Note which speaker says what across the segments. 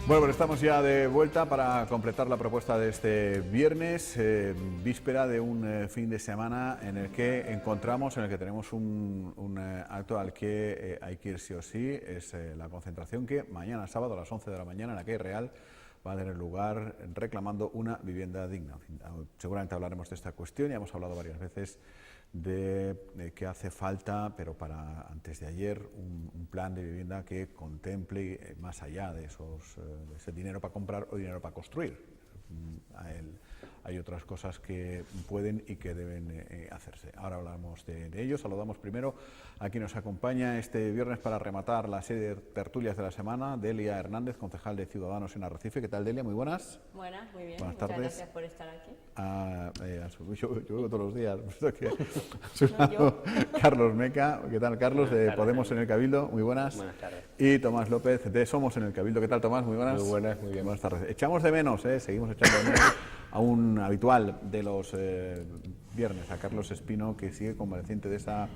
Speaker 1: Bueno, pues estamos ya de vuelta para completar la propuesta de este viernes, víspera de un fin de semana en el que tenemos un acto al que hay que ir sí o sí, es la concentración que mañana sábado a las 11 de la mañana en la calle Real va a tener lugar reclamando una vivienda digna. Seguramente hablaremos de esta cuestión, ya hemos hablado varias veces de que hace falta, pero para antes de ayer, un plan de vivienda que contemple más allá de ese dinero para comprar o dinero para construir. Hay otras cosas que pueden y que deben hacerse. Ahora hablamos de ello. Saludamos primero a quien nos acompaña este viernes para rematar la serie de tertulias de la semana, Delia Hernández, concejal de Ciudadanos en Arrecife. ¿Qué tal, Delia? Muy buenas.
Speaker 2: Buenas, muy bien.
Speaker 1: Buenas
Speaker 2: Muchas
Speaker 1: tardes.
Speaker 2: gracias por estar aquí.
Speaker 1: Yo vengo todos los días. Carlos Meca. ¿Qué tal, Carlos? De Podemos en el Cabildo. Muy buenas.
Speaker 3: Buenas tardes.
Speaker 1: Y Tomás López de Somos en el Cabildo. ¿Qué tal, Tomás? Muy buenas.
Speaker 3: Muy buenas, muy bien.
Speaker 1: Buenas tardes. Echamos de menos, seguimos echando de menos a un habitual de los viernes, a Carlos Espino, que sigue convaleciente de esa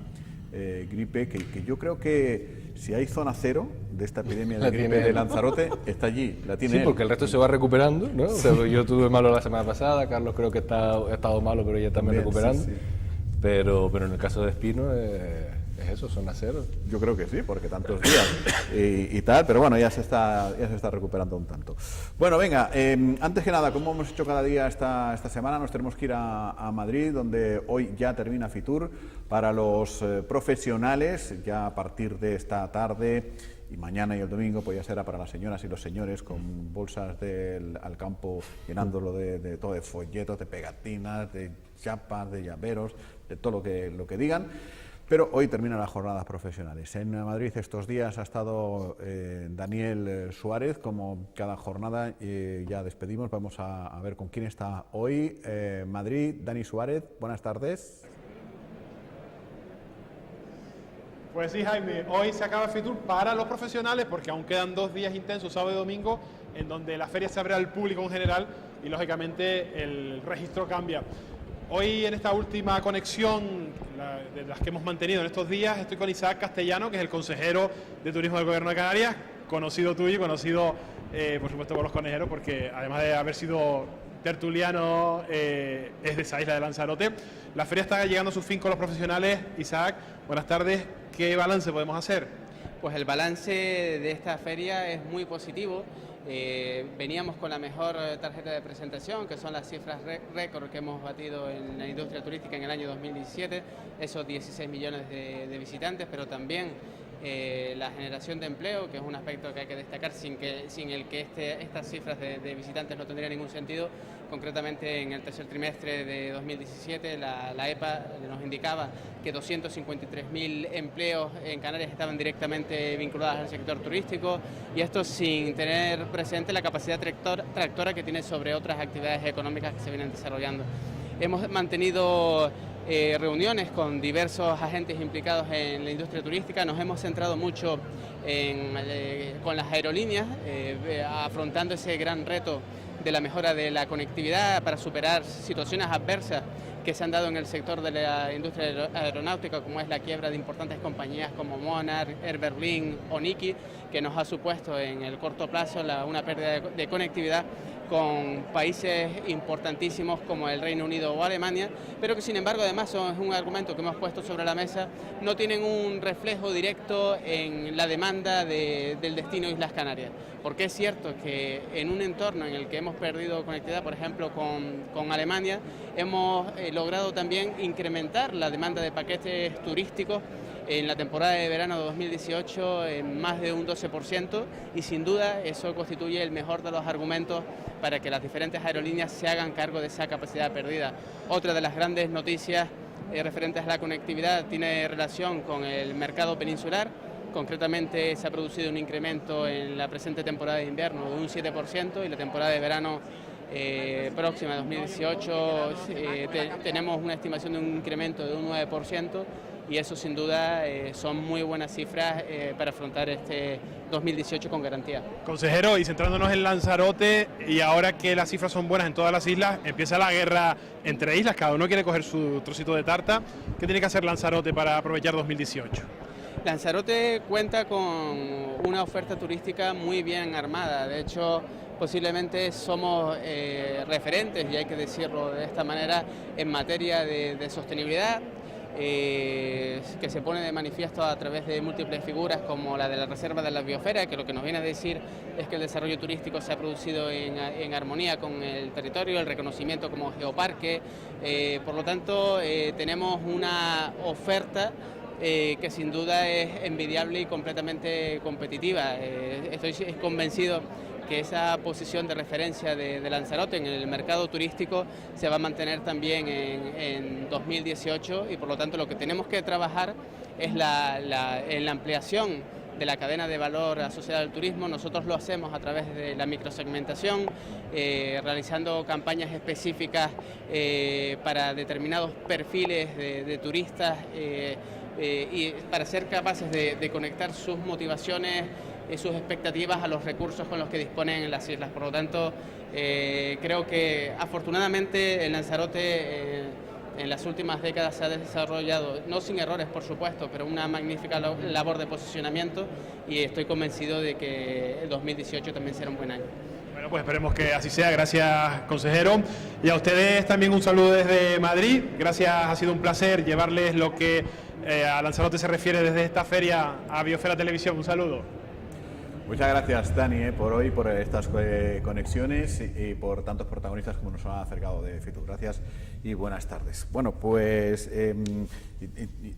Speaker 1: gripe, que yo creo que si hay zona cero de esta epidemia de gripe de Lanzarote, está allí, la tiene
Speaker 3: Sí,
Speaker 1: él.
Speaker 3: porque el resto se va recuperando, ¿no? O sea, yo tuve malo la semana pasada, Carlos creo que ha estado malo, pero ya también recuperando.
Speaker 1: Sí.
Speaker 3: Pero en el caso de Espino es eso, zona cero.
Speaker 1: Yo creo que sí, porque tantos días y tal, pero bueno, ya se está recuperando un tanto. Bueno, venga, antes que nada, como hemos hecho cada día esta semana, nos tenemos que ir a Madrid, donde hoy ya termina Fitur para los profesionales, ya a partir de esta tarde y mañana y el domingo, pues ya será para las señoras y los señores con bolsas al campo, llenándolo de todo, de folletos, de pegatinas, de chapas, de llaveros, de todo lo que digan. Pero hoy terminan las jornadas profesionales. En Madrid estos días ha estado Daniel Suárez, como cada jornada, ya despedimos. Vamos a ver con quién está hoy. Madrid, Dani Suárez, buenas tardes.
Speaker 4: Pues sí, Jaime, hoy se acaba Fitur para los profesionales porque aún quedan 2 días intensos, sábado y domingo, en donde la feria se abre al público en general y lógicamente el registro cambia. Hoy en esta última conexión de las que hemos mantenido en estos días estoy con Isaac Castellano, que es el consejero de Turismo del Gobierno de Canarias, conocido tuyo y conocido por supuesto por los conejeros, porque además de haber sido tertuliano es de esa isla de Lanzarote. La feria está llegando a su fin con los profesionales. Isaac, buenas tardes. ¿Qué balance podemos hacer?
Speaker 5: Pues el balance de esta feria es muy positivo. Veníamos con la mejor tarjeta de presentación, que son las cifras récord que hemos batido en la industria turística en el año 2017, esos 16 millones de visitantes, pero también la generación de empleo, que es un aspecto que hay que destacar, sin el que estas cifras de visitantes no tendrían ningún sentido. Concretamente, en el tercer trimestre de 2017, la EPA nos indicaba que 253.000 empleos en Canarias estaban directamente vinculados al sector turístico, y esto sin tener presente la capacidad tractora que tiene sobre otras actividades económicas que se vienen desarrollando. Hemos mantenido reuniones con diversos agentes implicados en la industria turística. Nos hemos centrado mucho con las aerolíneas, afrontando ese gran reto de la mejora de la conectividad para superar situaciones adversas que se han dado en el sector de la industria aeronáutica, como es la quiebra de importantes compañías como Monarch, Air Berlin o Niki, que nos ha supuesto en el corto plazo una pérdida de conectividad con países importantísimos como el Reino Unido o Alemania, pero que sin embargo además es un argumento que hemos puesto sobre la mesa, no tienen un reflejo directo en la demanda del destino Islas Canarias, porque es cierto que en un entorno en el que hemos perdido conectividad, por ejemplo con Alemania, hemos logrado también incrementar la demanda de paquetes turísticos en la temporada de verano de 2018 en más de un 12%, y sin duda eso constituye el mejor de los argumentos para que las diferentes aerolíneas se hagan cargo de esa capacidad perdida. Otra de las grandes noticias referentes a la conectividad tiene relación con el mercado peninsular. Concretamente se ha producido un incremento en la presente temporada de invierno de un 7%, y la temporada de verano próxima, 2018, tenemos una estimación de un incremento de un 9%, y eso sin duda son muy buenas cifras para afrontar este 2018 con garantía.
Speaker 4: Consejero, y centrándonos en Lanzarote, y ahora que las cifras son buenas en todas las islas, empieza la guerra entre islas, cada uno quiere coger su trocito de tarta. ¿Qué tiene que hacer Lanzarote para aprovechar 2018?
Speaker 5: Lanzarote cuenta con una oferta turística muy bien armada. De hecho, posiblemente somos referentes, y hay que decirlo de esta manera, en materia de sostenibilidad, que se pone de manifiesto a través de múltiples figuras como la de la Reserva de la Biosfera, que lo que nos viene a decir es que el desarrollo turístico se ha producido en armonía con el territorio, el reconocimiento como geoparque. Por lo tanto, tenemos una oferta que sin duda es envidiable y completamente competitiva. Estoy convencido que esa posición de referencia de Lanzarote en el mercado turístico se va a mantener también en 2018, y por lo tanto lo que tenemos que trabajar es en la ampliación de la cadena de valor asociada al turismo. Nosotros lo hacemos a través de la microsegmentación, realizando campañas específicas para determinados perfiles de turistas, y para ser capaces de conectar sus motivaciones y sus expectativas a los recursos con los que disponen en las islas. Por lo tanto, creo que afortunadamente en Lanzarote en las últimas décadas se ha desarrollado, no sin errores por supuesto, pero una magnífica labor de posicionamiento, y estoy convencido de que el 2018 también será un buen año.
Speaker 4: Bueno, pues esperemos que así sea. Gracias, consejero. Y a ustedes también un saludo desde Madrid. Gracias, ha sido un placer llevarles lo que a Lanzarote se refiere desde esta feria a Biosfera Televisión. Un saludo.
Speaker 1: Muchas gracias, Dani, por hoy, por estas conexiones y por tantos protagonistas como nos han acercado de Fitur. Gracias y buenas tardes. Bueno, pues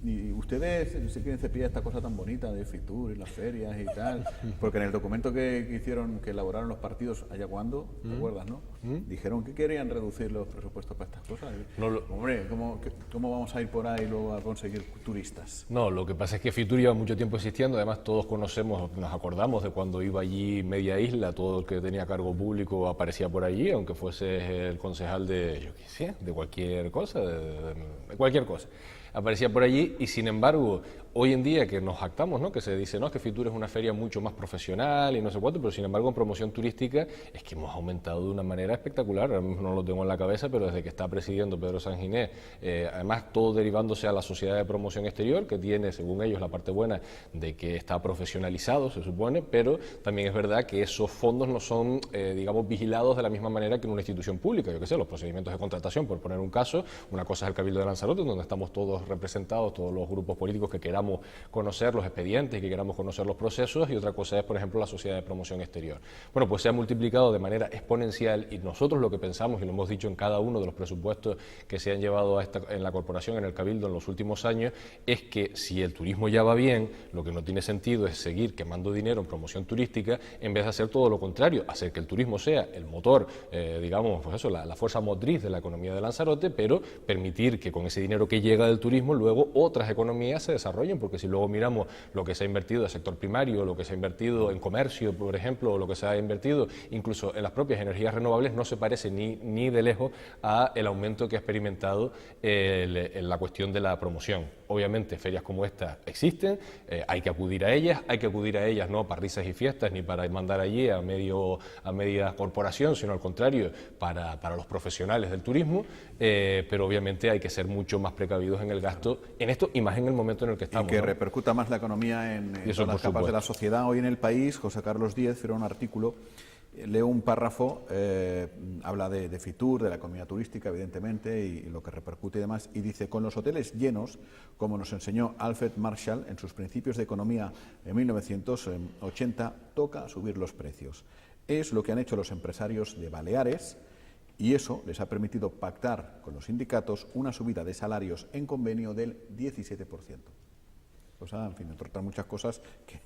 Speaker 1: y ustedes se quieren cepillar esta cosa tan bonita de Fitur y las ferias y tal, porque en el documento que hicieron, que elaboraron los partidos allá cuando, ¿te acuerdas, no? Dijeron que querían reducir los presupuestos para estas cosas. Hombre, ¿cómo vamos a ir por ahí luego a conseguir turistas?
Speaker 3: No, lo que pasa es que Fitur lleva mucho tiempo existiendo, además todos conocemos, nos acordamos de cuando iba allí media isla, todo el que tenía cargo público aparecía por allí, aunque fuese el concejal de, yo qué sé, de cualquier cosa, de cualquier cosa. Aparecía por allí y, sin embargo, hoy en día que nos jactamos, ¿no?, que se dice, no, es que Fitur es una feria mucho más profesional y no sé cuánto, pero sin embargo en promoción turística es que hemos aumentado de una manera espectacular. Ahora mismo no lo tengo en la cabeza, pero desde que está presidiendo Pedro Sanginés, además todo derivándose a la Sociedad de Promoción Exterior, que tiene, según ellos, la parte buena de que está profesionalizado, se supone, pero también es verdad que esos fondos no son, digamos, vigilados de la misma manera que en una institución pública. Yo qué sé, los procedimientos de contratación, por poner un caso, una cosa es el Cabildo de Lanzarote, donde estamos todos representados, todos los grupos políticos que queramos conocer los expedientes y que queramos conocer los procesos, y otra cosa es, por ejemplo, la Sociedad de Promoción Exterior. Bueno, pues se ha multiplicado de manera exponencial, y nosotros lo que pensamos, y lo hemos dicho en cada uno de los presupuestos que se han llevado en la corporación, en el Cabildo en los últimos años, es que si el turismo ya va bien, lo que no tiene sentido es seguir quemando dinero en promoción turística en vez de hacer todo lo contrario, hacer que el turismo sea el motor, digamos, pues eso, la fuerza motriz de la economía de Lanzarote, pero permitir que con ese dinero que llega del turismo luego otras economías se desarrollen, porque si luego miramos lo que se ha invertido en el sector primario, lo que se ha invertido en comercio, por ejemplo, o lo que se ha invertido incluso en las propias energías renovables, no se parece ni de lejos a el aumento que ha experimentado en la cuestión de la promoción. Obviamente ferias como esta existen, hay que acudir a ellas no para risas y fiestas ni para mandar allí a media corporación, sino al contrario, para los profesionales del turismo, pero obviamente hay que ser mucho más precavidos en el gasto en esto, y más en el momento en el que estamos.
Speaker 1: Y que repercuta más la economía en todas las capas de la sociedad. Hoy en El País, José Carlos Díez firmó un artículo, leo un párrafo, habla de Fitur, de la economía turística, evidentemente, y lo que repercute y demás, y dice: con los hoteles llenos, como nos enseñó Alfred Marshall en sus principios de economía en 1980, toca subir los precios. Es lo que han hecho los empresarios de Baleares, y eso les ha permitido pactar con los sindicatos una subida de salarios en convenio del 17%. O sea, en fin, entre otras muchas cosas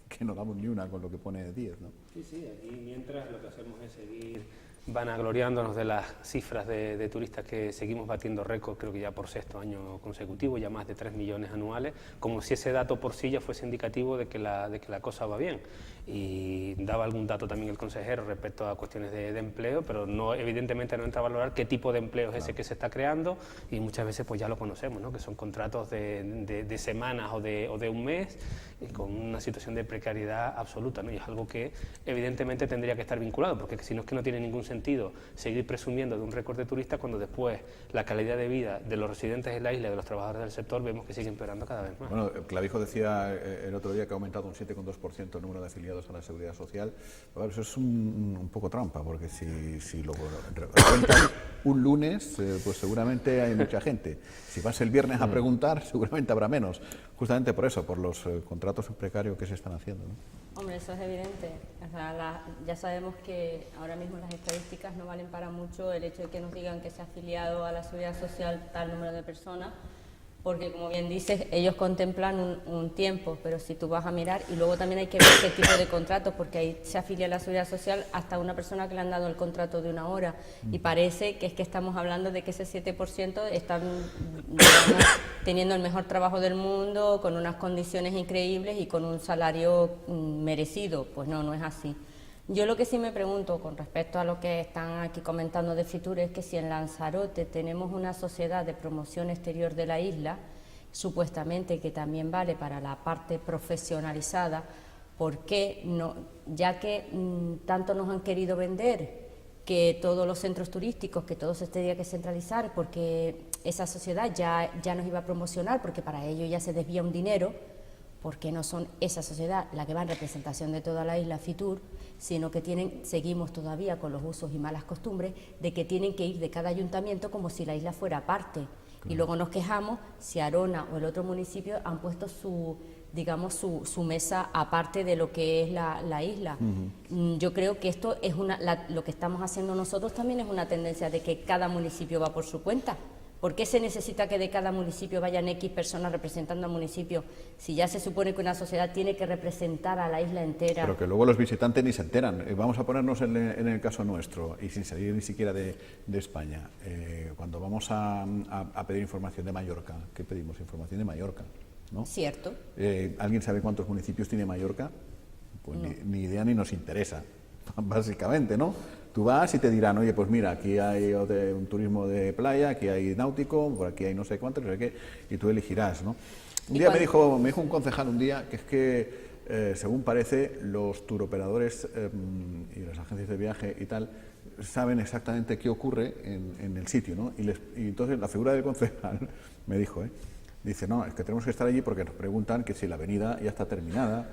Speaker 1: que no damos ni una con lo que pone 10, ¿no?
Speaker 2: Sí, aquí mientras lo que hacemos es seguir vanagloriándonos de las cifras de turistas que seguimos batiendo récord, creo que ya por sexto año consecutivo, ya más de 3 millones anuales, como si ese dato por sí ya fuese indicativo de que la cosa va bien. Y daba algún dato también el consejero respecto a cuestiones de empleo, pero no, evidentemente no entra a valorar qué tipo de empleo es ese que se está creando, y muchas veces pues ya lo conocemos, ¿no?, que son contratos de semanas o de un mes, y con una situación de precariedad absoluta, ¿no? Y es algo que evidentemente tendría que estar vinculado, porque si no es que no tiene ningún sentido seguir presumiendo de un récord de turistas cuando después la calidad de vida de los residentes de la isla y de los trabajadores del sector vemos que sigue empeorando cada vez más.
Speaker 1: Bueno, Clavijo decía el otro día que ha aumentado un 7,2% el número de afiliados a la Seguridad Social. Bueno, eso es un poco trampa, porque si lo cuentan un lunes, pues seguramente hay mucha gente. Si vas el viernes a preguntar, seguramente habrá menos. Justamente por eso, por los contratos precarios que se están haciendo, ¿no?
Speaker 6: Hombre, eso es evidente. O sea, ya sabemos que ahora mismo las estadísticas no valen para mucho el hecho de que nos digan que se ha afiliado a la Seguridad Social tal número de personas, porque como bien dices, ellos contemplan un tiempo, pero si tú vas a mirar, y luego también hay que ver qué tipo de contratos, porque ahí se afilia a la Seguridad Social hasta una persona que le han dado el contrato de 1 hora, y parece que es que estamos hablando de que ese 7% están, digamos, teniendo el mejor trabajo del mundo, con unas condiciones increíbles y con un salario merecido. Pues no, no es así. Yo lo que sí me pregunto con respecto a lo que están aquí comentando de Fitur es que si en Lanzarote tenemos una sociedad de promoción exterior de la isla, supuestamente que también vale para la parte profesionalizada, ¿por qué no? Ya que tanto nos han querido vender que todos los centros turísticos, que todo se tendría que centralizar, porque esa sociedad ya nos iba a promocionar, porque para ello ya se desvía un dinero, porque no son esa sociedad la que va en representación de toda la isla Fitur, sino que seguimos todavía con los usos y malas costumbres de que tienen que ir de cada ayuntamiento como si la isla fuera aparte. Claro. Y luego nos quejamos si Arona o el otro municipio han puesto su mesa aparte de lo que es la isla. Yo creo que esto es lo que estamos haciendo nosotros también es una tendencia de que cada municipio va por su cuenta. ¿Por qué se necesita que de cada municipio vayan X personas representando al municipio si ya se supone que una sociedad tiene que representar a la isla entera?
Speaker 1: Pero que luego los visitantes ni se enteran. Vamos a ponernos en el caso nuestro y sin salir ni siquiera de España. Cuando vamos a pedir información de Mallorca, ¿qué pedimos? Información de Mallorca, ¿no?
Speaker 6: Cierto.
Speaker 1: ¿Alguien sabe cuántos municipios tiene Mallorca? Pues
Speaker 6: no.
Speaker 1: Ni idea ni nos interesa, básicamente, ¿no? Tú vas y te dirán, oye, pues mira, aquí hay un turismo de playa, aquí hay náutico, por aquí hay no sé cuánto, no sé qué, y tú elegirás, ¿no? Un día me dijo un concejal un día que es que, según parece, los turoperadores y las agencias de viaje y tal saben exactamente qué ocurre en el sitio, ¿no? Y entonces la figura del concejal me dijo, dice, no, es que tenemos que estar allí porque nos preguntan que si la avenida ya está terminada.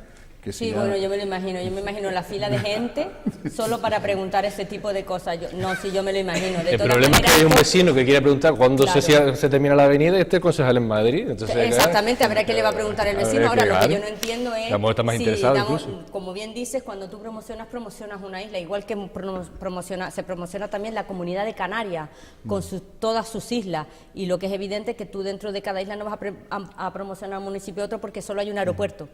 Speaker 6: Sí, bueno, yo me lo imagino. Yo me imagino la fila de gente solo para preguntar ese tipo de cosas. Yo me lo imagino.
Speaker 3: El problema es que hay un vecino que quiere preguntar cuándo
Speaker 6: claro.
Speaker 3: se termina la avenida y este concejal en Madrid. Entonces,
Speaker 6: exactamente, habrá que le va a preguntar el vecino. Ahora, lo que yo no entiendo es
Speaker 3: está más interesado incluso.
Speaker 6: Como bien dices, cuando tú promocionas una isla, igual que se promociona también la comunidad de Canarias con todas sus islas. Y lo que es evidente es que tú dentro de cada isla no vas a promocionar un municipio otro porque solo hay un aeropuerto.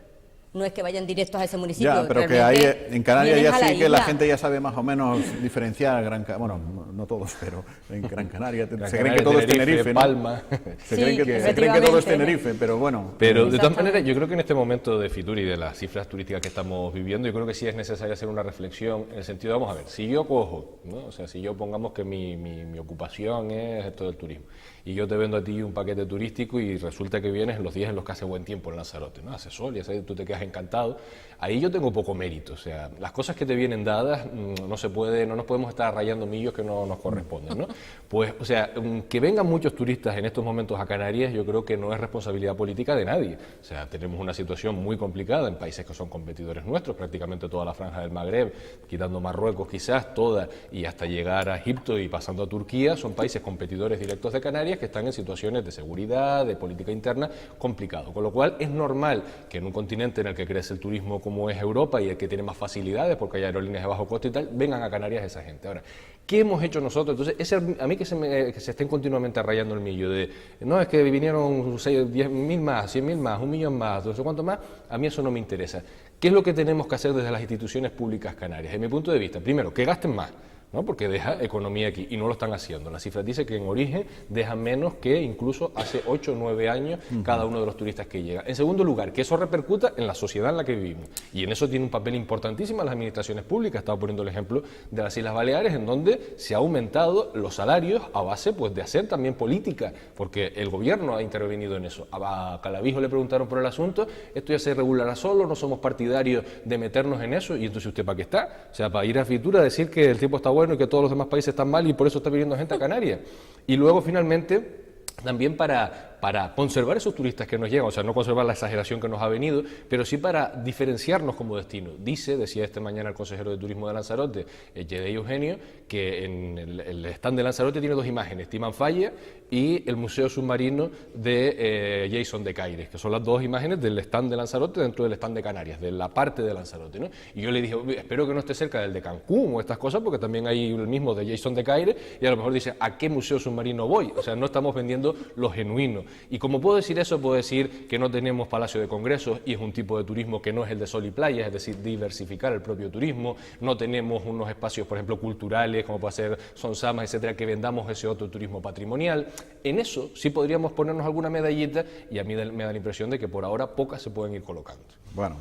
Speaker 6: No es que vayan directos a ese municipio.
Speaker 1: Ya, pero que hay, en Canarias ya sí que la gente ya sabe más o menos diferenciar, bueno, no todos, pero en Gran Canaria se creen que todo es Tenerife, ¿no?
Speaker 3: Palma.
Speaker 1: Se creen que todo es Tenerife, pero bueno.
Speaker 3: Pero de todas maneras, yo creo que en este momento de Fitur y de las cifras turísticas que estamos viviendo, yo creo que sí es necesario hacer una reflexión en el sentido, vamos a ver, si yo cojo, ¿no? O sea, si yo pongamos que mi ocupación es esto del turismo, y yo te vendo a ti un paquete turístico y resulta que vienes en los días en los que hace buen tiempo en Lanzarote, ¿no? Hace sol y tú te quedas encantado, ahí yo tengo poco mérito. O sea, las cosas que te vienen dadas no nos podemos estar rayando millos que no nos corresponden, ¿no? Pues, o sea, que vengan muchos turistas en estos momentos a Canarias, yo creo que no es responsabilidad política de nadie. O sea, tenemos una situación muy complicada en países que son competidores nuestros, prácticamente toda la franja del Magreb, quitando Marruecos quizás, toda, y hasta llegar a Egipto y pasando a Turquía, son países competidores directos de Canarias que están en situaciones de seguridad, de política interna, complicado. Con lo cual es normal que en un continente en el que crece el turismo como es Europa y el que tiene más facilidades porque hay aerolíneas de bajo coste y tal, vengan a Canarias esa gente. Ahora, ¿qué hemos hecho nosotros? Entonces, a mí que se estén continuamente rayando el millo de, no, es que vinieron 10.000 más, 100.000 más, 1 millón más, no sé cuánto más, a mí eso no me interesa. ¿Qué es lo que tenemos que hacer desde las instituciones públicas canarias? Desde mi punto de vista, primero, que gasten más, ¿no? Porque deja economía aquí y no lo están haciendo. Las cifras dicen que en origen dejan menos que incluso hace 8 o 9 años cada uno de los turistas que llega. En segundo lugar, que eso repercuta en la sociedad en la que vivimos. Y en eso tiene un papel importantísimo las administraciones públicas. Estaba poniendo el ejemplo de las Islas Baleares, en donde se ha aumentado los salarios a base pues, de hacer también política, porque el gobierno ha intervenido en eso. A Clavijo le preguntaron por el asunto, esto ya se regulará solo, no somos partidarios de meternos en eso, y entonces ¿usted para qué está? O sea, para ir a Fitur a decir que el tiempo está bueno bueno y que todos los demás países están mal y por eso está viniendo gente a Canarias. Y luego finalmente también para conservar esos turistas que nos llegan, o sea, no conservar la exageración que nos ha venido, pero sí para diferenciarnos como destino. Decía esta mañana el consejero de Turismo de Lanzarote, Yedey Eugenio, que en el stand de Lanzarote tiene dos imágenes, Timanfaya y el Museo Submarino de Jason de Caires, que son las dos imágenes del stand de Lanzarote dentro del stand de Canarias, de la parte de Lanzarote, ¿no? Y yo le dije, espero que no esté cerca del de Cancún o estas cosas, porque también hay el mismo de Jason de Caires, y a lo mejor dice, ¿a qué museo submarino voy? O sea, no estamos vendiendo lo genuino. Y como puedo decir eso, puedo decir que no tenemos Palacio de Congresos y es un tipo de turismo que no es el de sol y playa, es decir, diversificar el propio turismo. No tenemos unos espacios, por ejemplo, culturales, como puede ser Sonsamas, etcétera, que vendamos ese otro turismo patrimonial. En eso sí podríamos ponernos alguna medallita y a mí me da la impresión de que por ahora pocas se pueden ir colocando.
Speaker 1: Bueno.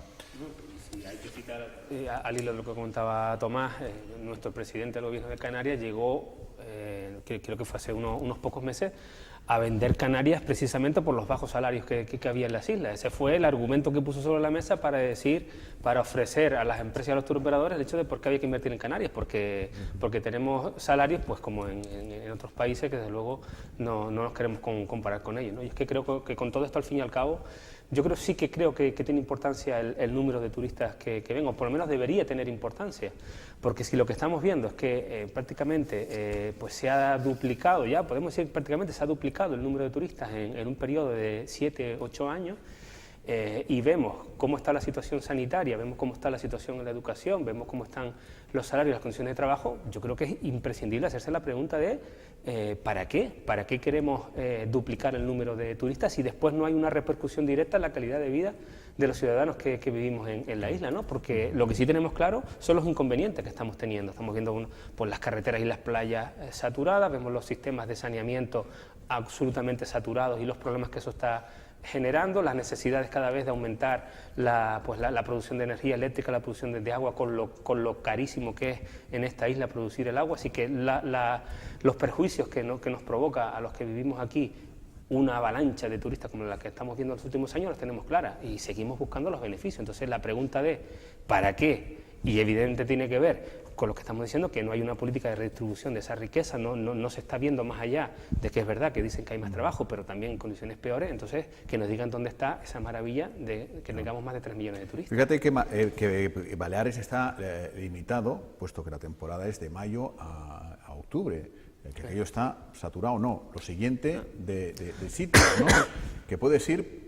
Speaker 2: Sí, hay que citar al hilo de lo que comentaba Tomás, nuestro presidente del Gobierno de Canarias llegó, creo que fue hace unos pocos meses, a vender Canarias precisamente por los bajos salarios que había en las islas. Ese fue el argumento que puso sobre la mesa para ofrecer a las empresas y a los turoperadores el hecho de por qué había que invertir en Canarias, porque tenemos salarios pues como en otros países que desde luego no nos queremos comparar con ellos, ¿no? Y es que creo que con todo esto al fin y al cabo, yo sí que creo que tiene importancia el número de turistas que vengan, o por lo menos debería tener importancia, porque si lo que estamos viendo es que prácticamente pues se ha duplicado, ya podemos decir prácticamente se ha duplicado el número de turistas en un periodo de 7, 8 años, y vemos cómo está la situación sanitaria, vemos cómo está la situación en la educación, vemos cómo están los salarios y las condiciones de trabajo, yo creo que es imprescindible hacerse la pregunta de ¿para qué? ¿Para qué queremos duplicar el número de turistas si después no hay una repercusión directa en la calidad de vida de los ciudadanos que vivimos en la isla, ¿no? Porque lo que sí tenemos claro son los inconvenientes que estamos teniendo. Estamos viendo pues, las carreteras y las playas saturadas, vemos los sistemas de saneamiento absolutamente saturados y los problemas que eso está generando, las necesidades cada vez de aumentar la producción de energía eléctrica, la producción de agua, con lo carísimo que es en esta isla producir el agua. Así que los perjuicios que nos provoca a los que vivimos aquí una avalancha de turistas como la que estamos viendo en los últimos años, las tenemos claras y seguimos buscando los beneficios. Entonces la pregunta de ¿para qué? Y evidentemente tiene que ver con lo que estamos diciendo, que no hay una política de redistribución de esa riqueza, no se está viendo más allá de que es verdad que dicen que hay más trabajo, pero también en condiciones peores. Entonces que nos digan dónde está esa maravilla de que tengamos más de 3 millones de turistas.
Speaker 1: Fíjate que Baleares está limitado, puesto que la temporada es de mayo a octubre, que aquello está saturado. No, lo siguiente de sitios, ¿no? Que puedes ir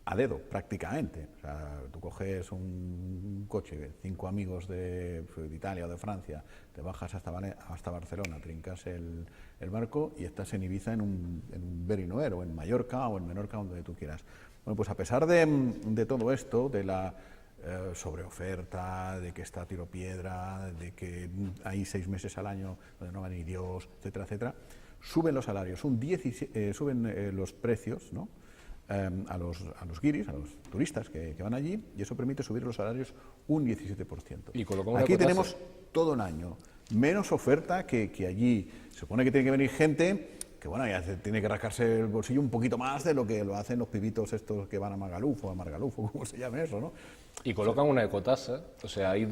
Speaker 1: a dedo prácticamente. O sea, tú coges un coche, 5 amigos de Italia o de Francia, te bajas hasta Barcelona, trincas el barco y estás en Ibiza en un Berinoer, o en Mallorca o en Menorca, donde tú quieras. Bueno, pues a pesar de todo esto, de la sobreoferta, de que está tiro piedra, de que hay 6 meses al año donde no va ni Dios, etcétera, etcétera, suben los salarios, suben los precios, ¿no? A los guiris, a los turistas que van allí, y eso permite subir los salarios un 17%.
Speaker 3: Y
Speaker 1: aquí tenemos todo un año menos oferta que allí. Se supone que tiene que venir gente que, bueno, ya tiene que rascarse el bolsillo un poquito más de lo que lo hacen los pibitos estos que van a Magaluf o como se llame eso, ¿no?
Speaker 3: Y colocan una ecotasa, o sea, hay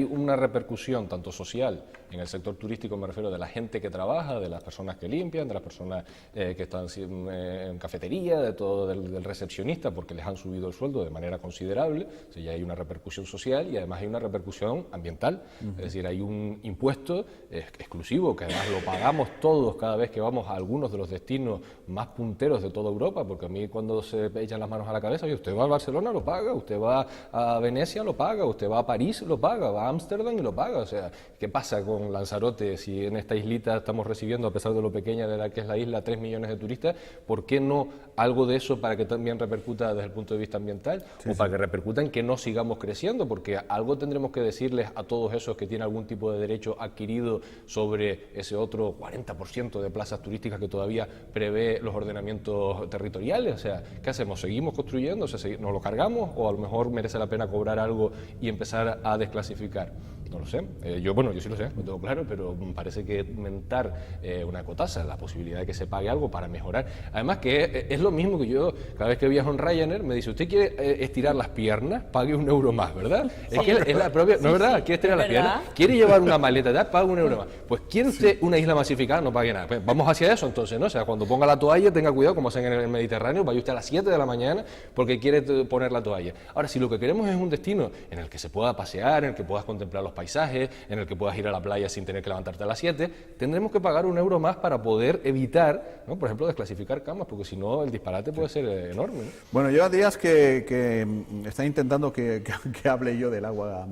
Speaker 3: una repercusión tanto social en el sector turístico, me refiero de la gente que trabaja, de las personas que limpian, de las personas que están en cafetería, de todo del recepcionista, porque les han subido el sueldo de manera considerable. O sea, ya hay una repercusión social y además hay una repercusión ambiental, es decir, hay un impuesto exclusivo que además lo pagamos todos cada vez que vamos a algunos de los destinos más punteros de toda Europa, porque a mí cuando se echan las manos a la cabeza, oye, usted va a Barcelona, lo paga, usted va a Venecia, lo paga, usted va a París, lo paga, va a Ámsterdam y lo paga. O sea, ¿qué pasa con Lanzarote si en esta islita estamos recibiendo, a pesar de lo pequeña de la que es la isla, 3 millones de turistas? ¿Por qué no algo de eso para que también repercuta desde el punto de vista ambiental? Para que repercuta en que no sigamos creciendo, porque algo tendremos que decirles a todos esos que tienen algún tipo de derecho adquirido sobre ese otro 40% de plazas turísticas que todavía prevé los ordenamientos territoriales. O sea, ¿qué hacemos? ¿Seguimos construyendo? O sea, ¿nos lo cargamos o a lo mejor merece la pena cobrar algo y empezar a desclasificar? No lo sé. Yo sí lo sé, lo tengo claro, pero parece que mentar una ecotasa, la posibilidad de que se pague algo para mejorar. Además que es lo mismo que yo, cada vez que viajo en Ryanair, me dice, ¿usted quiere estirar las piernas? Pague €1 más, ¿verdad?
Speaker 6: Sí,
Speaker 3: es que es la propia... ¿No es verdad? ¿Quiere estirar las piernas? ¿Quiere llevar una maleta? ¿Tal? Pague €1 más. Pues ¿quiere usted una isla masificada? No pague nada. Pues vamos hacia eso entonces, ¿no? O sea, cuando ponga la toalla, tenga cuidado, como hacen en el Mediterráneo, vaya usted a las 7 de la mañana porque quiere poner la toalla. Ahora, si lo que queremos es un destino en el que se pueda pasear, en el que puedas contemplar los paisajes, en el que puedas ir a la playa sin tener que levantarte a las 7, tendremos que pagar €1 más para poder evitar, ¿no?, por ejemplo, desclasificar camas, porque si no el disparate puede ser enorme, ¿no?
Speaker 1: Bueno, lleva días que están intentando que hable yo del agua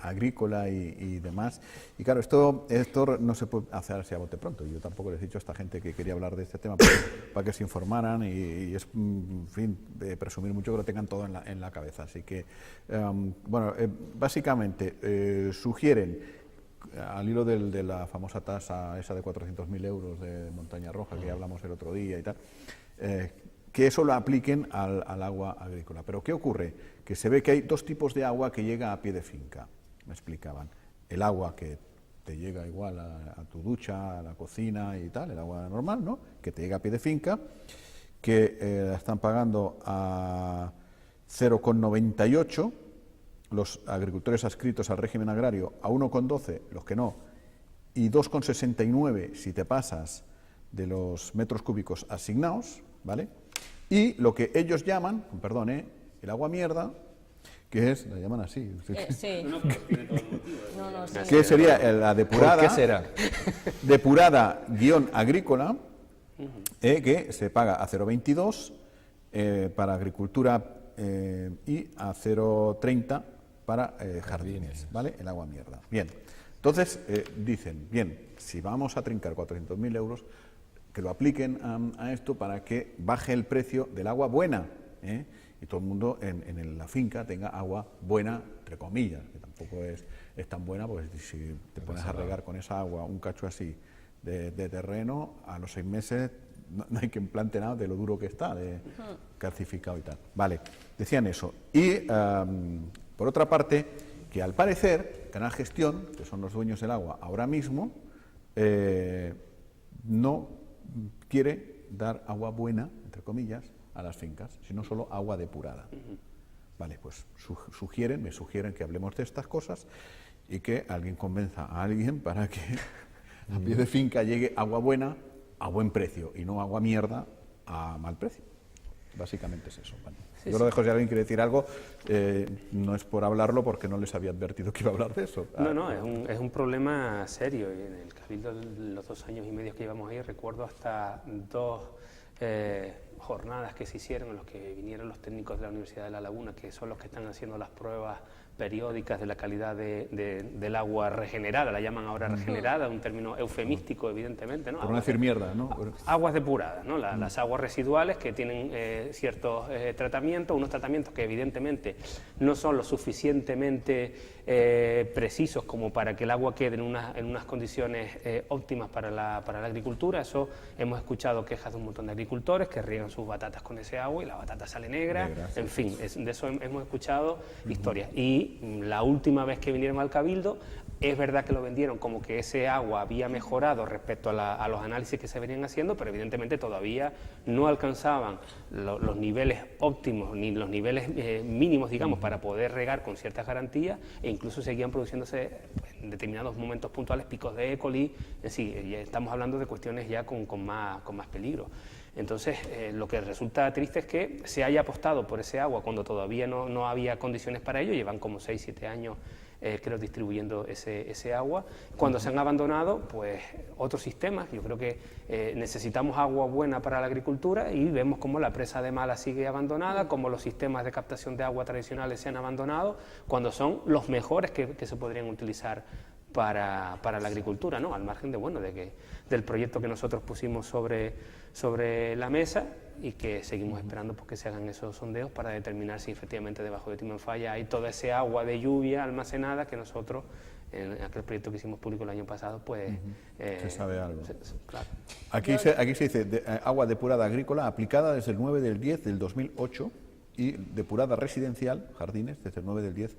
Speaker 1: agrícola y demás. Y claro, esto no se puede hacer así a bote pronto. Yo tampoco les he dicho a esta gente que quería hablar de este tema para que se informaran y es, en fin, presumir mucho que lo tengan todo en la cabeza. Así que, bueno, básicamente sugieren, al hilo de la famosa tasa esa de 400.000 euros de Montaña Roja que hablamos el otro día y tal, que eso lo apliquen al agua agrícola. Pero ¿qué ocurre? Que se ve que hay dos tipos de agua que llega a pie de finca, me explicaban. El agua que te llega igual a tu ducha, a la cocina y tal, el agua normal, ¿no?, que te llega a pie de finca, que la están pagando a 0,98 los agricultores adscritos al régimen agrario, a 1,12 los que no, y 2,69 si te pasas de los metros cúbicos asignados, ¿vale? Y lo que ellos llaman, perdón, el agua mierda, que es, la llaman así,
Speaker 6: Sí. No, sí.
Speaker 1: que sería la depurada,
Speaker 3: ¿Por qué será?
Speaker 1: depurada guión agrícola, que se paga a 0,22 para agricultura y a 0,30 para jardines, ¿vale? El agua mierda. Bien, entonces dicen, bien, si vamos a trincar 400.000 euros, que lo apliquen a esto para que baje el precio del agua buena, y todo el mundo en la finca tenga agua buena, entre comillas, que tampoco es tan buena, porque si te pones a regar con esa agua un cacho así de terreno, a los 6 meses no hay quien plante nada de lo duro que está, de calcificado y tal. Vale, decían eso. Y por otra parte, que al parecer Canal Gestión, que son los dueños del agua ahora mismo, no quiere dar agua buena, entre comillas, a las fincas, sino solo agua depurada. Vale, pues me sugieren que hablemos de estas cosas y que alguien convenza a alguien para que a pie de finca llegue agua buena a buen precio y no agua mierda a mal precio. Básicamente es eso. Vale. Yo lo dejo, si alguien quiere decir algo, no es por hablarlo porque no les había advertido que iba a hablar de eso.
Speaker 2: No, es un problema serio. Y en el Cabildo, los 2 años y medio que llevamos ahí, recuerdo hasta 2 jornadas que se hicieron en los que vinieron los técnicos de la Universidad de La Laguna, que son los que están haciendo las pruebas periódicas de la calidad del agua regenerada, la llaman ahora regenerada, un término eufemístico, evidentemente, ¿no?
Speaker 1: Por no decir mierda, ¿no?
Speaker 2: Aguas depuradas, ¿no? Las aguas residuales que tienen ciertos tratamientos, unos tratamientos que evidentemente no son lo suficientemente precisos como para que el agua quede en unas condiciones óptimas para la agricultura. Eso hemos escuchado quejas de un montón de agricultores que riegan sus batatas con ese agua y la batata sale negra, en fin, de eso hemos escuchado historias. Y la última vez que vinieron al Cabildo, es verdad que lo vendieron como que ese agua había mejorado respecto a los análisis que se venían haciendo, pero evidentemente todavía no alcanzaban los niveles óptimos ni los niveles mínimos, digamos, para poder regar con ciertas garantías, e incluso seguían produciéndose en determinados momentos puntuales picos de E. coli. Sí, ya estamos hablando de cuestiones ya con más peligro. Entonces, lo que resulta triste es que se haya apostado por ese agua cuando todavía no había condiciones para ello. Llevan como 6, 7 años, creo, distribuyendo ese agua. Cuando se han abandonado, pues, otros sistemas. Yo creo que necesitamos agua buena para la agricultura y vemos cómo la presa de Mala sigue abandonada, cómo los sistemas de captación de agua tradicionales se han abandonado, cuando son los mejores que se podrían utilizar para la agricultura, ¿no? Al margen del proyecto que nosotros pusimos sobre la mesa y que seguimos esperando porque se hagan esos sondeos para determinar si efectivamente debajo de Timanfaya hay toda ese agua de lluvia almacenada que nosotros, en aquel proyecto que hicimos público el año pasado, pues...
Speaker 1: se sabe algo.
Speaker 2: Claro.
Speaker 1: Aquí se dice agua depurada agrícola aplicada desde el 9 del 10 del 2008 y depurada residencial, jardines, desde el 9 del 10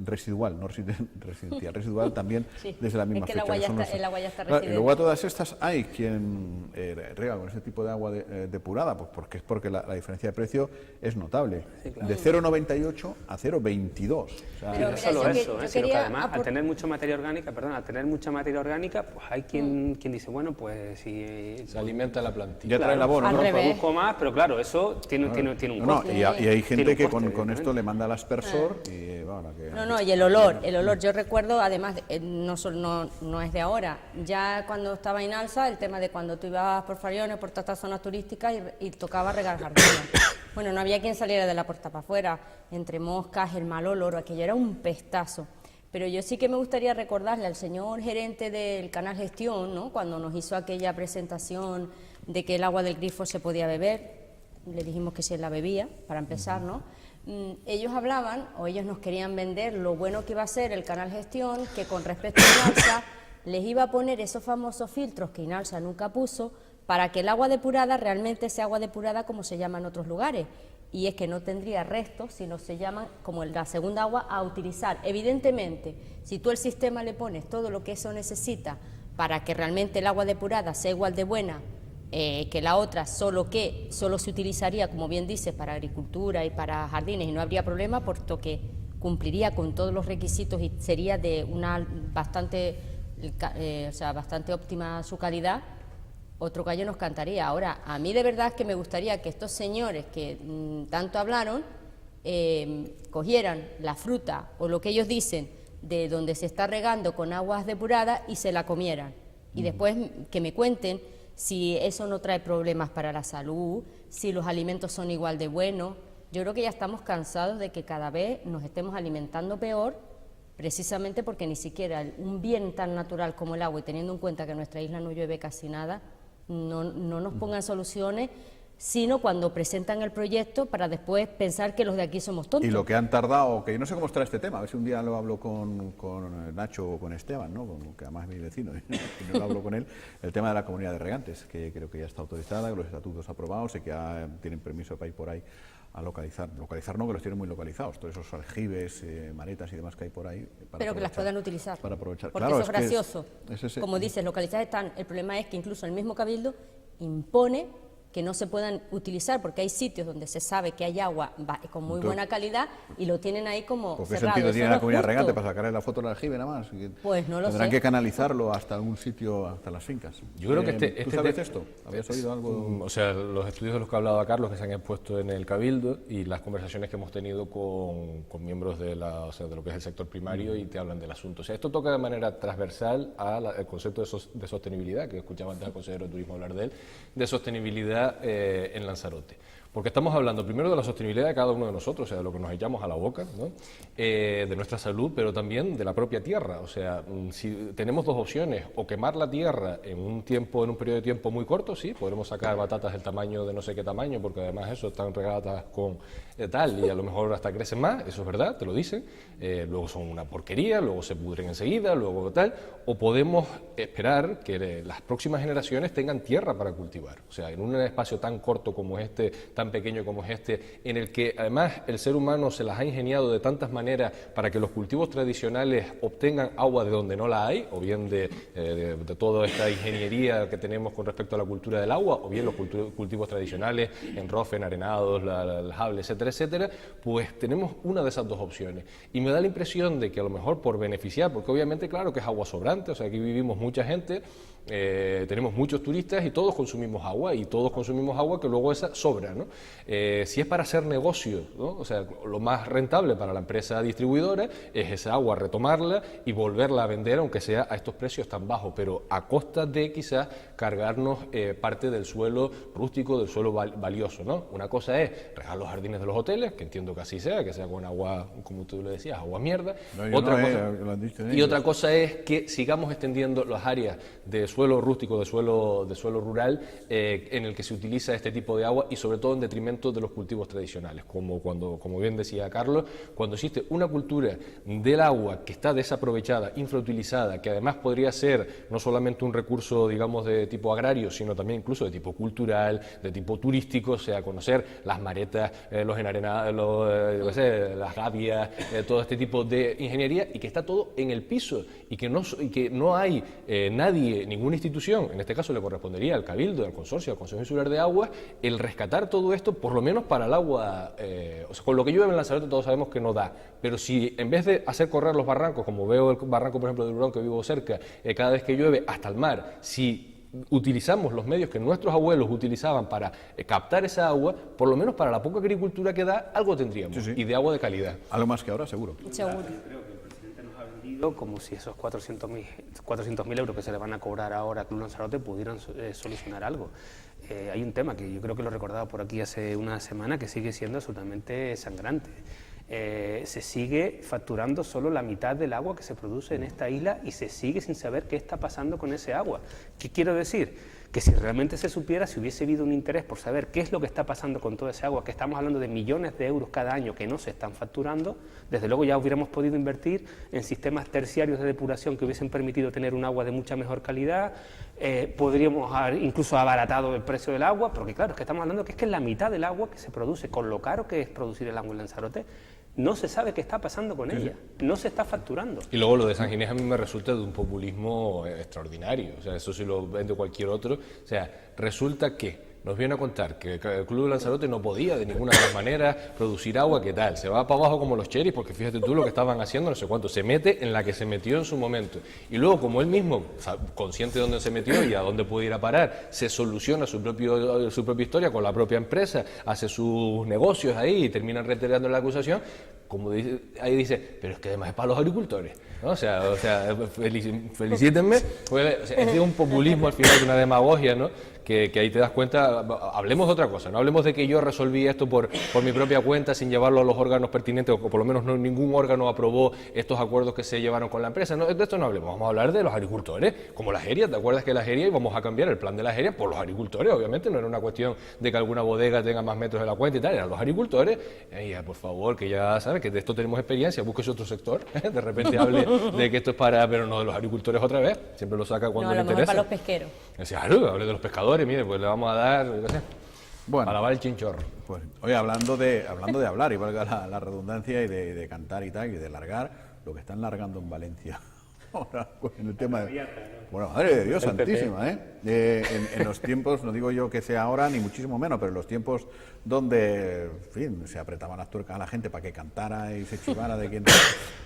Speaker 1: residual, no residencial, residual también
Speaker 6: Sí,
Speaker 1: desde la misma
Speaker 6: es que
Speaker 1: fecha.
Speaker 6: el agua ya está
Speaker 1: Claro, y
Speaker 6: residente.
Speaker 1: luego a todas estas hay quien riega con este tipo de agua depurada, pues porque la diferencia de precio es notable, de 0,98 a 0,22. O sea,
Speaker 6: Pero
Speaker 2: No
Speaker 6: mira,
Speaker 2: solo
Speaker 6: yo
Speaker 2: eso,
Speaker 6: yo
Speaker 2: sino que
Speaker 6: quería
Speaker 2: además al tener mucha materia orgánica, pues hay quien dice, bueno, pues si
Speaker 3: Se alimenta la plantilla.
Speaker 1: ya trae el abono,
Speaker 6: Al
Speaker 1: ¿no?
Speaker 6: revés.
Speaker 2: produzco más, pero claro, eso tiene un
Speaker 1: No,
Speaker 2: coste.
Speaker 1: y hay gente
Speaker 2: Tiene un
Speaker 1: que
Speaker 2: coste,
Speaker 1: con esto le
Speaker 2: evidentemente.
Speaker 1: manda al aspersor y bueno,
Speaker 6: No, y el olor, yo recuerdo, además, no es de ahora, ya cuando estaba en Alsa, el tema de cuando tú ibas por Fariones, por todas estas zonas turísticas y tocaba regar jardines. Bueno, no había quien saliera de la puerta para afuera, entre moscas, el mal olor, aquello era un pestazo. Pero yo sí que me gustaría recordarle al señor gerente del Canal Gestión, ¿no?, cuando nos hizo aquella presentación de que el agua del grifo se podía beber, le dijimos que se la bebía, para empezar, ¿no? Ellos hablaban, o ellos nos querían vender lo bueno que iba a ser el Canal Gestión, que con respecto a Inalsa les iba a poner esos famosos filtros que Inalsa nunca puso, para que el agua depurada realmente sea agua depurada como se llama en otros lugares. Y es que no tendría restos, sino se llaman como la segunda agua a utilizar. Evidentemente, si tú al sistema le pones todo lo que eso necesita para que realmente el agua depurada sea igual de buena que la otra, solo se utilizaría, como bien dices, para agricultura y para jardines y no habría problema, puesto que cumpliría con todos los requisitos y sería de una bastante óptima su calidad, otro gallo nos cantaría. Ahora, a mí de verdad que me gustaría que estos señores que tanto hablaron cogieran la fruta o lo que ellos dicen de donde se está regando con aguas depuradas y se la comieran. Y después que me cuenten si eso no trae problemas para la salud, si los alimentos son igual de buenos. Yo creo que ya estamos cansados de que cada vez nos estemos alimentando peor, precisamente porque ni siquiera un bien tan natural como el agua, y teniendo en cuenta que en nuestra isla no llueve casi nada, no nos pongan soluciones, sino cuando presentan el proyecto para después pensar que los de aquí somos tontos.
Speaker 1: Y lo que han tardado, que no sé cómo estará este tema, a ver si un día lo hablo con Nacho o con Esteban, ¿no?, que además es mi vecino, y no lo hablo con él, el tema de la comunidad de regantes, que creo que ya está autorizada, que los estatutos aprobados y que ya tienen permiso para ir por ahí a localizar no, que los tienen muy localizados, todos esos aljibes, maretas y demás que hay por ahí.
Speaker 6: Pero que las puedan utilizar.
Speaker 1: Para aprovechar.
Speaker 6: Porque
Speaker 1: Claro,
Speaker 6: eso es gracioso. Como dices, localizadas están. El problema es que incluso el mismo Cabildo impone que no se puedan utilizar, porque hay sitios donde se sabe que hay agua con muy buena calidad y lo tienen ahí como
Speaker 1: ¿Por qué
Speaker 6: cerrado.
Speaker 1: sentido
Speaker 6: Eso
Speaker 1: tiene
Speaker 6: no
Speaker 1: la
Speaker 6: es
Speaker 1: comunidad
Speaker 6: justo.
Speaker 1: regante para sacarle la foto al aljibe nada más?
Speaker 6: Pues no lo
Speaker 1: Tendrán
Speaker 6: sé.
Speaker 1: que canalizarlo hasta algún sitio, hasta las fincas.
Speaker 3: Yo creo que
Speaker 1: ¿Tú sabes esto? ¿Habías oído algo?
Speaker 3: O sea, los estudios de los que ha hablado Carlos, que se han expuesto en el Cabildo, y las conversaciones que hemos tenido con miembros de lo que es el sector primario, y te hablan del asunto. O sea, esto toca de manera transversal al concepto de sostenibilidad, que escuchaba antes al consejero de Turismo hablar de él, de sostenibilidad en Lanzarote. Porque estamos hablando primero de la sostenibilidad de cada uno de nosotros, o sea, de lo que nos echamos a la boca, ¿no?, de nuestra salud, pero también de la propia tierra. O sea, si tenemos dos opciones, o quemar la tierra en un periodo de tiempo muy corto, sí, podremos sacar batatas del tamaño de no sé qué tamaño, porque además eso están regadas con tal, y a lo mejor hasta crecen más, eso es verdad, te lo dicen, luego son una porquería, luego se pudren enseguida, luego tal, o podemos esperar que las próximas generaciones tengan tierra para cultivar. O sea, en un espacio tan corto como este, tan pequeño como es este, en el que además el ser humano se las ha ingeniado de tantas maneras para que los cultivos tradicionales obtengan agua de donde no la hay, o bien de toda esta ingeniería que tenemos con respecto a la cultura del agua, o bien los cultivos tradicionales, enrofen, arenados, el jable, etcétera, etcétera, pues tenemos una de esas dos opciones. Y me da la impresión de que a lo mejor por beneficiar, porque obviamente claro que es agua sobrante, o sea, aquí vivimos mucha gente, tenemos muchos turistas y todos consumimos agua, que luego esa sobra, ¿no? Si es para hacer negocio, ¿no?, o sea, lo más rentable para la empresa distribuidora es esa agua retomarla y volverla a vender, aunque sea a estos precios tan bajos, pero a costa de quizás cargarnos parte del suelo rústico, del suelo valioso, ¿no? Una cosa es regar los jardines de los hoteles, que entiendo que así sea con agua, como tú lo decías, agua mierda. Otra cosa es que sigamos extendiendo las áreas de suelo rústico, de suelo rural, en el que se utiliza este tipo de agua, y sobre todo en detrimento de los cultivos tradicionales, como bien decía Carlos, cuando existe una cultura del agua que está desaprovechada, infrautilizada, que además podría ser no solamente un recurso, digamos, de tipo agrario, sino también incluso de tipo cultural, de tipo turístico, o sea, conocer las maretas, los enarenados, las gavias, todo este tipo de ingeniería, y que está todo en el piso, y que no hay nadie, ninguna institución, en este caso le correspondería al Cabildo, al Consorcio, al Consejo Insular de Agua, el rescatar todo esto, por lo menos para el agua, o sea, con lo que llueve en Lanzarote todos sabemos que no da, pero si en vez de hacer correr los barrancos, como veo el barranco, por ejemplo, de Lurón, que vivo cerca, cada vez que llueve hasta el mar, si utilizamos los medios que nuestros abuelos utilizaban para captar esa agua, por lo menos para la poca agricultura que da, algo tendríamos, y de agua de calidad.
Speaker 1: Algo más que ahora, seguro.
Speaker 6: Seguro.
Speaker 2: Como si esos 400.000 euros que se le van a cobrar ahora a Club Lanzarote pudieran solucionar algo. Hay un tema que yo creo que lo recordaba por aquí hace una semana, que sigue siendo absolutamente sangrante. Se sigue facturando solo la mitad del agua que se produce en esta isla y se sigue sin saber qué está pasando con ese agua. ¿Qué quiero decir? Que si realmente se supiera, si hubiese habido un interés por saber qué es lo que está pasando con toda esa agua, que estamos hablando de millones de euros cada año que no se están facturando, desde luego ya hubiéramos podido invertir en sistemas terciarios de depuración que hubiesen permitido tener un agua de mucha mejor calidad, podríamos haber incluso abaratado el precio del agua, porque claro, es que estamos hablando que es la mitad del agua que se produce, con lo caro que es producir el agua en Lanzarote, no se sabe qué está pasando con ella, no se está facturando.
Speaker 3: Y luego lo de San Ginés a mí me resulta de un populismo extraordinario, o sea, eso sí lo vende cualquier otro, o sea, resulta que nos viene a contar que el Club de Lanzarote no podía de ninguna de las maneras producir agua, ¿qué tal? Se va para abajo como los cherries, porque fíjate tú lo que estaban haciendo, no sé cuánto, se mete en la que se metió en su momento. Y luego, como él mismo, consciente de dónde se metió y a dónde puede ir a parar, se soluciona su propia historia con la propia empresa, hace sus negocios ahí y terminan reiterando la acusación, como dice, ahí dice, pero es que además es para los agricultores, ¿no? O sea felicítenme, pues, o sea, es de un populismo al final, de una demagogia, ¿no? Que ahí te das cuenta, hablemos de otra cosa, no hablemos de que yo resolví esto por mi propia cuenta sin llevarlo a los órganos pertinentes, o por lo menos ningún órgano aprobó estos acuerdos que se llevaron con la empresa, no, de esto no hablemos, vamos a hablar de los agricultores, como la Jeria, ¿te acuerdas que la Jeria íbamos a cambiar el plan de la Jeria por los agricultores? Obviamente no era una cuestión de que alguna bodega tenga más metros de la cuenta y tal, eran los agricultores, por favor, que ya sabes que de esto tenemos experiencia, búsquese otro sector, de repente hable de que esto es para, pero no de los agricultores otra vez, siempre lo saca cuando le interesa.
Speaker 6: Para los pesqueros.
Speaker 3: Claro, hable de los pescadores, mire, pues le vamos a dar, no sé,
Speaker 1: bueno,
Speaker 3: a lavar el chinchorro.
Speaker 1: Pues, oye, hablando de hablar, y valga la redundancia, y de cantar y tal, y de largar, lo que están largando en Valencia ahora, pues, en el tema de... Bueno, madre de Dios santísima, en los tiempos, no digo yo que sea ahora, ni muchísimo menos, pero en los tiempos donde, en fin, se apretaban las tuercas a la gente para que cantara y se chivara de quien...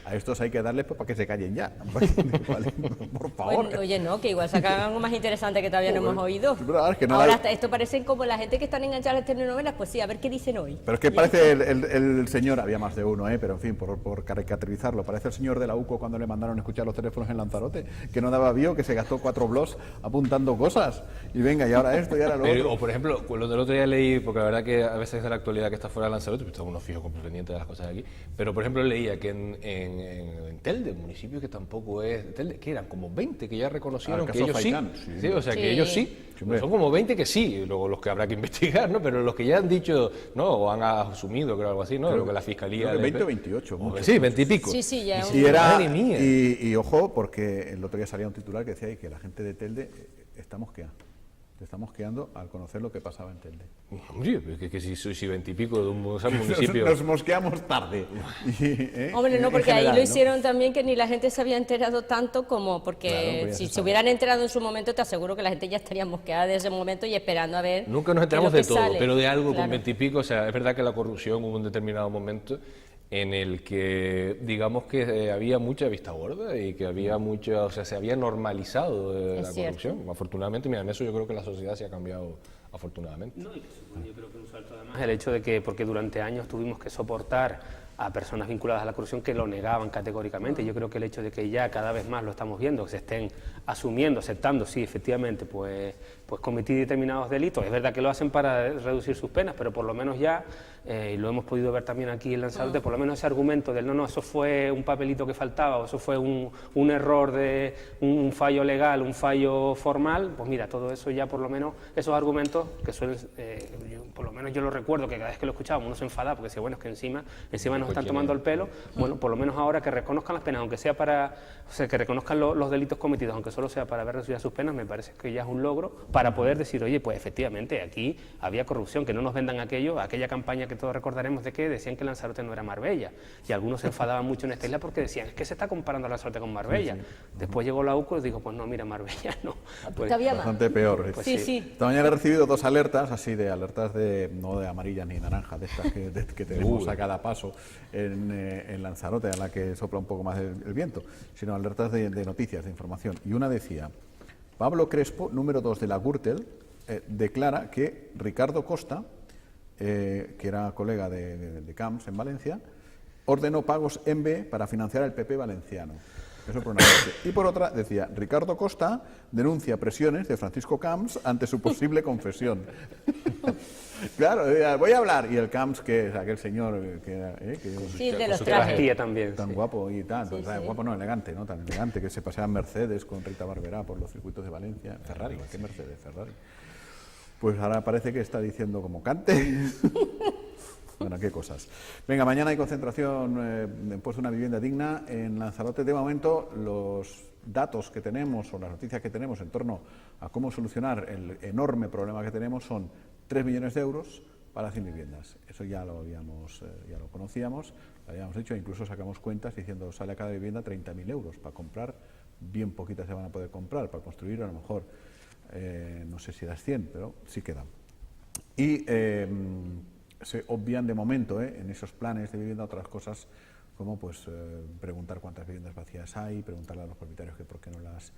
Speaker 1: A estos hay que darles pues, para que se callen ya. Por favor.
Speaker 6: Bueno, oye, no, que igual sacan algo más interesante que todavía no hemos oído.
Speaker 1: Es que no
Speaker 6: ahora esto parece como la gente que están enganchada a las telenovelas, pues sí, a ver qué dicen hoy.
Speaker 1: Pero es que parece el señor, había más de uno, pero en fin, por caricaturizarlo, parece el señor de la UCO cuando le mandaron a escuchar los teléfonos en Lanzarote, que no daba bio, que se gastó 4 blogs apuntando cosas, y venga, y ahora esto, y ahora lo otro.
Speaker 3: O por ejemplo, lo del otro día leí, porque la verdad que a veces es de la actualidad que está fuera de Lanzarote, pero uno fijo pendiente de las cosas de aquí, pero por ejemplo leía que en Telde, municipio que tampoco es Telde, que eran como 20 que ya reconocieron que ellos
Speaker 1: Faitán,
Speaker 3: sí, o sea, que ellos sí, son como 20 que sí, luego los que habrá que investigar, ¿no? Pero los que ya han dicho, ¿no? O han asumido, creo, algo así, ¿no? Lo que la Fiscalía...
Speaker 1: 20 o 28.
Speaker 3: Sí, 20 y pico.
Speaker 6: Sí, ya
Speaker 1: y ojo, porque el otro día salía un titular que decía que la gente de Telde está mosqueada. Te está mosqueando al conocer lo que pasaba en Telde.
Speaker 3: Hombre, que si 20 y pico de un municipio...
Speaker 1: Nos mosqueamos tarde.
Speaker 6: Hombre, no, porque ahí lo hicieron también que ni la gente se había enterado tanto como... Porque
Speaker 1: claro,
Speaker 6: si se hubieran enterado en su momento, te aseguro que la gente ya estaría mosqueada desde ese momento y esperando a ver...
Speaker 3: Nunca nos enteramos de todo,
Speaker 6: sale.
Speaker 3: pero de algo
Speaker 6: Claro.
Speaker 3: con 20 y pico, o sea, es verdad que la corrupción hubo un determinado momento en el que, digamos que había mucha vista gorda y que había mucha, o sea, se había normalizado la corrupción. Afortunadamente, mira, en eso yo creo que la sociedad se ha cambiado afortunadamente.
Speaker 2: No, y que supone, yo creo que un salto además el hecho de que, porque durante años tuvimos que soportar a personas vinculadas a la corrupción que lo negaban categóricamente. Yo creo que el hecho de que ya cada vez más lo estamos viendo, que se estén asumiendo, aceptando, sí, efectivamente, pues cometí determinados delitos. Es verdad que lo hacen para reducir sus penas, pero por lo menos ya, y lo hemos podido ver también aquí en Lanzarote, por lo menos ese argumento del no, eso fue un papelito que faltaba, o eso fue un error de un fallo legal, un fallo formal, pues mira, todo eso ya por lo menos, esos argumentos que suelen, por lo menos yo lo recuerdo, que cada vez que lo escuchábamos uno se enfadaba, porque decía, bueno, es que encima nos están tomando el pelo. Bueno, por lo menos ahora que reconozcan las penas, aunque sea para, o sea, que reconozcan los delitos cometidos, aunque solo sea para ver reducidas sus penas, me parece que ya es un logro para poder decir, oye, pues efectivamente aquí había corrupción, que no nos vendan aquella campaña que todos recordaremos de que decían que Lanzarote no era Marbella, y algunos se enfadaban mucho en esta isla porque decían, es que se está comparando a Lanzarote con Marbella. Sí, sí. Después llegó la UCO y dijo, pues no, mira, Marbella no. Pues,
Speaker 1: bastante peor.
Speaker 2: Pues
Speaker 6: sí.
Speaker 1: Esta mañana he recibido 2 alertas, así de alertas no de amarillas ni naranjas, de estas que tenemos a cada paso en Lanzarote, a la que sopla un poco más el viento, sino alertas de noticias, de información. Y una decía, Pablo Crespo, número 2 de la Gürtel, declara que Ricardo Costa, que era colega de Camps en Valencia, ordenó pagos en B para financiar el PP valenciano. Eso por una parte. Y por otra, decía, Ricardo Costa denuncia presiones de Francisco Camps ante su posible confesión. Claro, voy a hablar. Y el Camps, que es aquel señor que era...
Speaker 6: sí, de los trajes.
Speaker 2: También.
Speaker 1: Tan guapo y tal.
Speaker 6: Sí, sí.
Speaker 1: Guapo no, elegante, ¿no? Tan elegante, que se pasea en Mercedes con Rita Barberá por los circuitos de Valencia. Ferrari, ¿qué Mercedes? Ferrari. Pues ahora parece que está diciendo como cante. Bueno, qué cosas. Venga, mañana hay concentración en pos de una vivienda digna en Lanzarote. De momento, los datos que tenemos o las noticias que tenemos en torno a cómo solucionar el enorme problema que tenemos son 3 millones de euros para 100 viviendas. Eso ya lo conocíamos, lo habíamos hecho, incluso sacamos cuentas diciendo sale a cada vivienda 30.000 euros para comprar, bien poquitas se van a poder comprar, para construir a lo mejor, no sé si las 100, pero sí quedan. Y se obvian de momento en esos planes de vivienda otras cosas como pues preguntar cuántas viviendas vacías hay, preguntarle a los propietarios que por qué no las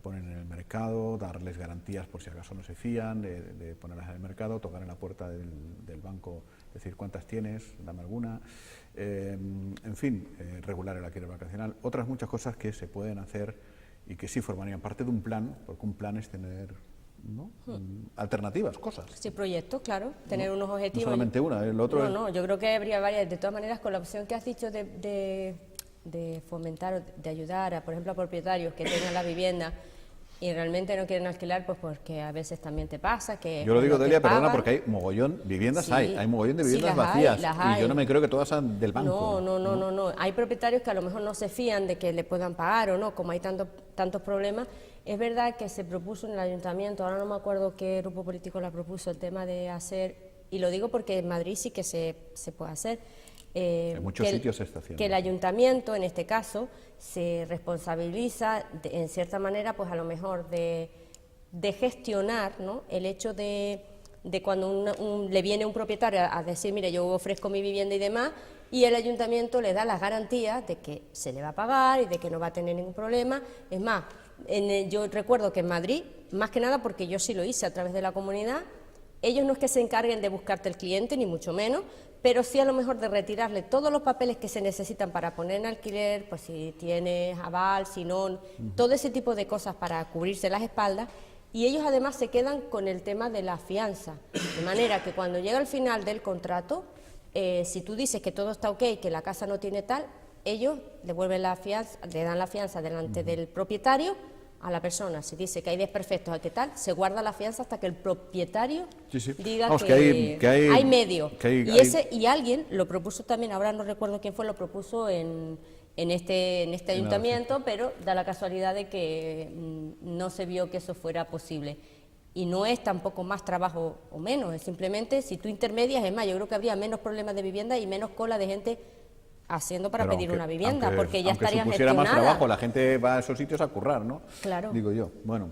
Speaker 1: ponen en el mercado, darles garantías por si acaso no se fían de ponerlas en el mercado, tocar en la puerta del banco, decir cuántas tienes, dame alguna, en fin, regular el alquiler vacacional, otras muchas cosas que se pueden hacer y que sí formarían parte de un plan, porque un plan es tener, ¿no? Alternativas, cosas.
Speaker 6: Sí, proyectos, claro, tener unos objetivos.
Speaker 1: No solamente una, el otro
Speaker 6: No, yo creo que habría varias. De todas maneras, con la opción que has dicho de fomentar o de ayudar a, por ejemplo, a propietarios que tengan la vivienda y realmente no quieren alquilar, pues porque a veces también te pasa que...
Speaker 1: Yo lo digo, Delia, perdona, porque hay mogollón, viviendas sí, hay mogollón de viviendas vacías, y yo no me creo que todas sean del banco.
Speaker 6: No. Hay propietarios que a lo mejor no se fían de que le puedan pagar o no, como hay tantos problemas. Es verdad que se propuso en el ayuntamiento, ahora no me acuerdo qué grupo político la propuso, el tema de hacer, y lo digo porque en Madrid sí que se puede hacer,
Speaker 1: en muchos sitios se está haciendo.
Speaker 6: Que el ayuntamiento, en este caso, se responsabiliza, en cierta manera, pues a lo mejor de gestionar, ¿no?, el hecho de cuando le viene un propietario a decir, mire, yo ofrezco mi vivienda y demás, y el ayuntamiento le da las garantías de que se le va a pagar y de que no va a tener ningún problema. Es más, yo recuerdo que en Madrid, más que nada porque yo sí lo hice a través de la comunidad, ellos no es que se encarguen de buscarte el cliente, ni mucho menos, pero sí a lo mejor de retirarle todos los papeles que se necesitan para poner en alquiler, pues si tienes aval, si no, todo ese tipo de cosas para cubrirse las espaldas, y ellos además se quedan con el tema de la fianza, de manera que cuando llega el final del contrato, si tú dices que todo está ok, que la casa no tiene tal, ellos devuelven la fianza, le dan la fianza delante del propietario a la persona. Si dice que hay desperfectos, ¿a qué tal? Se guarda la fianza hasta que el propietario diga que hay medio. Y alguien lo propuso también, ahora no recuerdo quién fue, lo propuso en este ayuntamiento, pero da la casualidad de que no se vio que eso fuera posible. Y no es tampoco más trabajo o menos, es simplemente si tú intermedias, es más, yo creo que habría menos problemas de vivienda y menos cola de gente haciendo para pedir una vivienda, porque ya estaría gestionada.
Speaker 1: Más trabajo, la gente va a esos sitios a currar, ¿no?
Speaker 6: Claro.
Speaker 1: Digo yo. Bueno,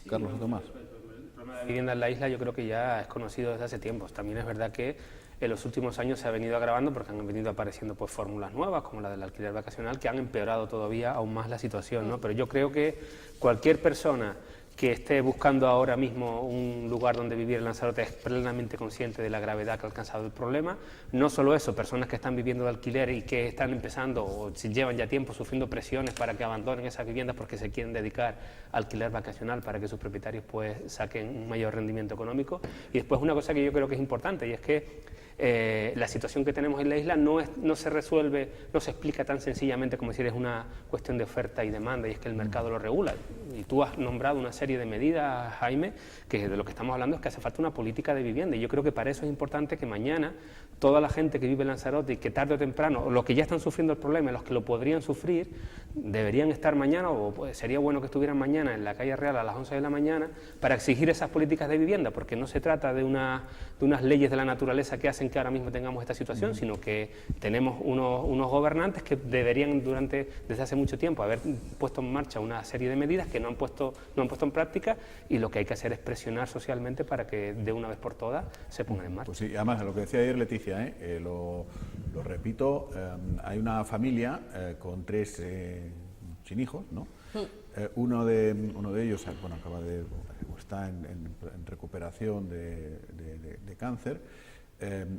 Speaker 1: Carlos Tomás.
Speaker 2: El problema de la vivienda en la isla yo creo que ya es conocido desde hace tiempos. También es verdad que en los últimos años se ha venido agravando porque han venido apareciendo pues fórmulas nuevas, como la del alquiler vacacional, que han empeorado todavía aún más la situación, ¿no? Pero yo creo que cualquier persona que esté buscando ahora mismo un lugar donde vivir en Lanzarote es plenamente consciente de la gravedad que ha alcanzado el problema. No solo eso, personas que están viviendo de alquiler y que están empezando o si llevan ya tiempo sufriendo presiones para que abandonen esas viviendas porque se quieren dedicar al alquiler vacacional para que sus propietarios pues saquen un mayor rendimiento económico. Y después una cosa que yo creo que es importante, y es que la situación que tenemos en la isla no se resuelve, no se explica tan sencillamente como decir es una cuestión de oferta y demanda, y es que el mercado lo regula. Y tú has nombrado una serie de medidas, Jaime, que de lo que estamos hablando es que hace falta una política de vivienda, y yo creo que para eso es importante que mañana toda la gente que vive en Lanzarote y que tarde o temprano, los que ya están sufriendo el problema, los que lo podrían sufrir, deberían estar mañana, o pues, sería bueno que estuvieran mañana en la calle Real a las 11 de la mañana para exigir esas políticas de vivienda, porque no se trata de unas leyes de la naturaleza que hacen que ahora mismo tengamos esta situación, sino que tenemos unos gobernantes que deberían desde hace mucho tiempo haber puesto en marcha una serie de medidas que no han puesto en práctica, y lo que hay que hacer es presionar socialmente para que de una vez por todas se pongan en marcha.
Speaker 1: Pues sí, además lo que decía ayer Leticia, lo repito, hay una familia con 3 chinhijos, ¿no? Uno de ellos, bueno, está en recuperación de cáncer.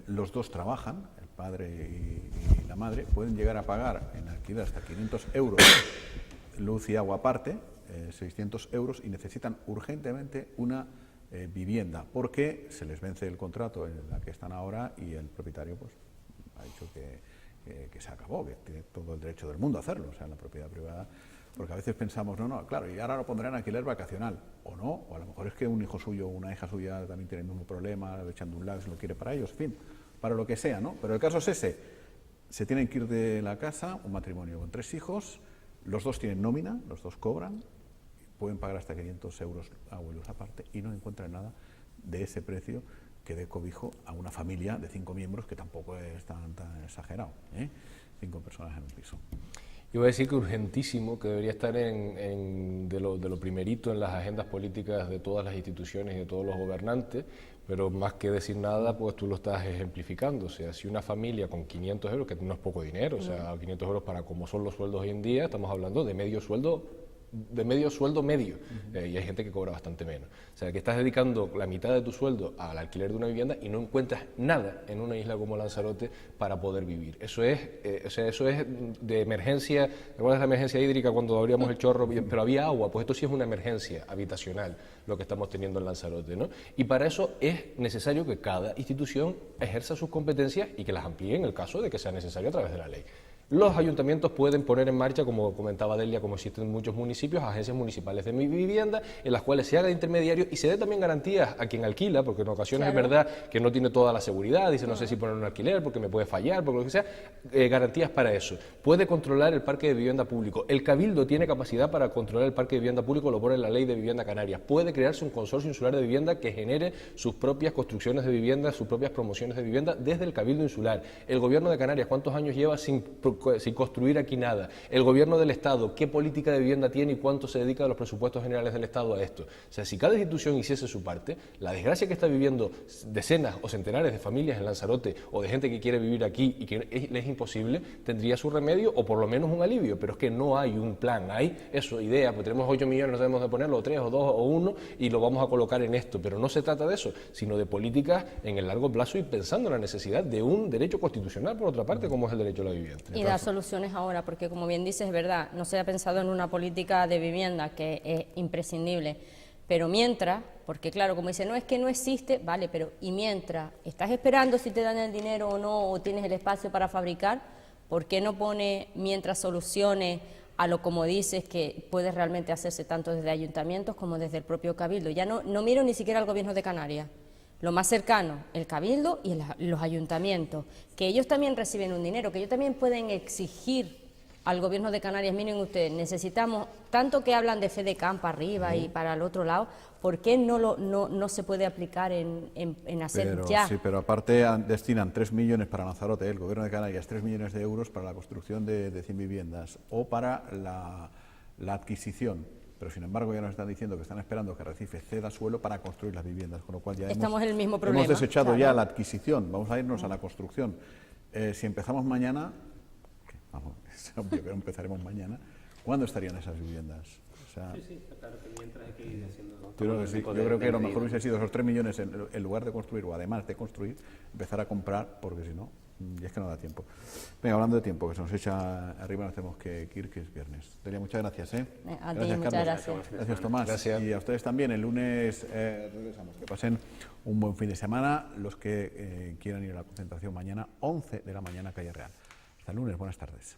Speaker 1: Los 2 trabajan, el padre y la madre, pueden llegar a pagar en alquiler hasta 500 euros, luz y agua aparte, 600 euros, y necesitan urgentemente una vivienda, porque se les vence el contrato en la que están ahora y el propietario pues ha dicho que se acabó, que tiene todo el derecho del mundo a hacerlo, o sea, en la propiedad privada. Porque a veces pensamos, no, claro, y ahora lo pondrán en alquiler vacacional, o no, o a lo mejor es que un hijo suyo o una hija suya también tienen un problema, echando un lado, se lo quiere para ellos, en fin, para lo que sea, ¿no? Pero el caso es ese, se tienen que ir de la casa, un matrimonio con 3 hijos, los 2 tienen nómina, los 2 cobran, pueden pagar hasta 500 euros abuelos aparte y no encuentran nada de ese precio que dé cobijo a una familia de 5 miembros, que tampoco es tan exagerado, 5 personas en un piso.
Speaker 3: Yo voy a decir que urgentísimo, que debería estar de lo primerito en las agendas políticas de todas las instituciones y de todos los gobernantes, pero más que decir nada, pues tú lo estás ejemplificando. O sea, si una familia con 500 euros, que no es poco dinero, o sea, 500 euros para como son los sueldos hoy en día, estamos hablando de medio sueldo medio, y hay gente que cobra bastante menos. O sea, que estás dedicando la mitad de tu sueldo al alquiler de una vivienda y no encuentras nada en una isla como Lanzarote para poder vivir. Eso es de emergencia. ¿Recuerdas la emergencia hídrica cuando abríamos el chorro, pero había agua? Pues esto sí es una emergencia habitacional, lo que estamos teniendo en Lanzarote, ¿no? Y para eso es necesario que cada institución ejerza sus competencias y que las amplíe en el caso de que sea necesario a través de la ley. Los ayuntamientos pueden poner en marcha, como comentaba Delia, como existen en muchos municipios, agencias municipales de vivienda, en las cuales se haga de intermediario y se dé también garantías a quien alquila, porque en ocasiones es verdad que no tiene toda la seguridad, dice no sé si poner un alquiler porque me puede fallar, porque lo que sea, garantías para eso. Puede controlar el parque de vivienda público. El Cabildo tiene capacidad para controlar el parque de vivienda público, lo pone en la Ley de Vivienda Canarias. Puede crearse un consorcio insular de vivienda que genere sus propias construcciones de vivienda, sus propias promociones de vivienda desde el Cabildo Insular. El Gobierno de Canarias, ¿cuántos años lleva sin construir aquí nada? El Gobierno del Estado, ¿qué política de vivienda tiene y cuánto se dedica de los presupuestos generales del Estado a esto? O sea, si cada institución hiciese su parte, la desgracia que está viviendo decenas o centenares de familias en Lanzarote o de gente que quiere vivir aquí y que le es imposible, tendría su remedio o por lo menos un alivio, pero es que no hay un plan, hay idea, pues tenemos 8 millones, no sabemos de ponerlo, o 3 o 2 o 1 y lo vamos a colocar en esto, pero no se trata de eso, sino de políticas en el largo plazo y pensando en la necesidad de un derecho constitucional, por otra parte, como es el derecho a la vivienda.
Speaker 6: Y dar soluciones ahora, porque como bien dices, es verdad, no se ha pensado en una política de vivienda que es imprescindible, pero mientras, porque claro, como dice, no es que no existe, vale, pero y mientras, ¿estás esperando si te dan el dinero o no, o tienes el espacio para fabricar? ¿Por qué no pone mientras soluciones a lo como dices que puede realmente hacerse tanto desde ayuntamientos como desde el propio Cabildo? Ya no miro ni siquiera al Gobierno de Canarias. Lo más cercano, el Cabildo y los ayuntamientos, que ellos también reciben un dinero, que ellos también pueden exigir al Gobierno de Canarias, miren ustedes, necesitamos, tanto que hablan de FEDECAM para arriba y para el otro lado, ¿por qué no se puede aplicar en hacer ya?
Speaker 1: Sí, pero aparte destinan 3 millones para Lanzarote, el Gobierno de Canarias, 3 millones de euros para la construcción de 100 viviendas o para la adquisición. Pero sin embargo ya nos están diciendo que están esperando que Recife ceda suelo para construir las viviendas, con lo cual ya
Speaker 6: estamos en el mismo problema.
Speaker 1: Hemos desechado ya la adquisición, vamos a irnos a la construcción. Si empezamos mañana, vamos, es obvio que no empezaremos mañana, ¿cuándo estarían esas viviendas? O sea,
Speaker 2: Sí, está claro que mientras hay que ir haciendo...
Speaker 1: yo creo que sí. Yo creo que lo mejor hubiese sido esos 3 millones en lugar de construir, o además de construir, empezar a comprar, porque si no, y es que no da tiempo. Venga, hablando de tiempo, que se nos echa arriba, nos tenemos que ir, que es viernes. Delia, muchas gracias.
Speaker 6: A ti,
Speaker 1: Gracias,
Speaker 6: muchas
Speaker 1: Carlos.
Speaker 6: gracias.
Speaker 1: Gracias, Tomás.
Speaker 3: Gracias.
Speaker 1: Y a ustedes también. El lunes regresamos. Que pasen un buen fin de semana. Los que quieran ir a la concentración mañana, 11 de la mañana, Calle Real. Hasta el lunes. Buenas tardes.